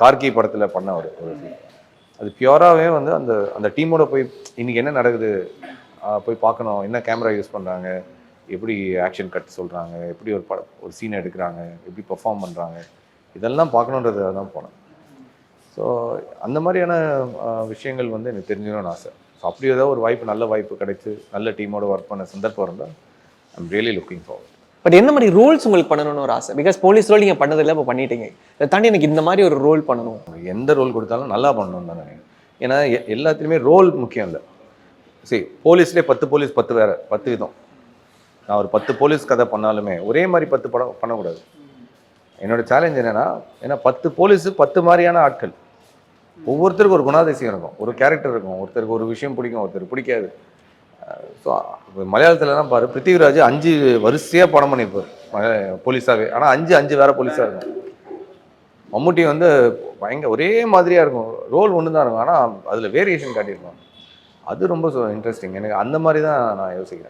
கார்கி படத்தில் பண்ண ஒரு அது பியூராகவே வந்து அந்த அந்த டீமோட போய் இன்னைக்கு என்ன நடக்குது போய் பார்க்கணும், என்ன கேமரா யூஸ் பண்ணுறாங்க, எப்படி ஆக்ஷன் கட் சொல்கிறாங்க, எப்படி ஒரு சீனை எடுக்கிறாங்க, எப்படி பெர்ஃபார்ம் பண்ணுறாங்க, இதெல்லாம் பார்க்கணுன்றது தான் போனேன். ஸோ அந்த மாதிரியான விஷயங்கள் வந்து எனக்கு தெரிஞ்சுக்கணும்னு ஆசை. ஸோ அப்படி ஏதாவது ஒரு வாய்ப்பு, நல்ல வாய்ப்பு கிடைச்சி நல்ல டீமோட ஒர்க் பண்ண சந்தர்ப்பம் இருந்தால் I'm really looking forward. But என்ன மாதிரி ரோல்ஸ் உங்களுக்கு பண்ணணும்னு ஒரு ஆசை? பிகாஸ் போலீஸ் ரோல் நீங்கள் பண்ணதில்லை, இப்போ பண்ணிட்டீங்க. இதை தாண்டி எனக்கு இந்த மாதிரி ஒரு ரோல் பண்ணணும். எந்த ரோல் கொடுத்தாலும் நல்லா பண்ணணும்னு தான் நினைக்கிறேன். ஏன்னா எல்லாத்துலேயுமே ரோல் முக்கியம் இல்லை. சரி, போலீஸ்லேயே 10 போலீஸ் 10 வேறு 10 விதம். நான் ஒரு 10 போலீஸ் கதை பண்ணாலுமே ஒரே மாதிரி 10 படம் பண்ணக்கூடாது. என்னோட சேலஞ்ச் என்னென்னா, ஏன்னா 10 போலீஸு 10 மாதிரியான ஆட்கள். ஒவ்வொருத்தருக்கும் ஒரு குணாதிசயம் இருக்கும், ஒரு கேரக்டர் இருக்கும். ஒருத்தருக்கு ஒரு விஷயம் பிடிக்கும், ஒருத்தருக்கு பிடிக்காது. ஸோ மலையாளத்துலலாம் பாரு, பிருத்திவிராஜ் 5 வரிசையாக படம் பண்ணியிருப்பார் போலீஸாகவே. ஆனால் 5 வேறு போலீஸாக இருக்கும். மம்முட்டி வந்து பயங்கர ஒரே மாதிரியாக இருக்கும், ரோல் ஒன்று தான் இருக்கும், ஆனால் அதில் வேரியேஷன் காட்டியிருப்பாங்க. அது ரொம்ப இன்ட்ரெஸ்டிங். எனக்கு அந்த மாதிரி தான் நான் யோசிக்கிறேன்.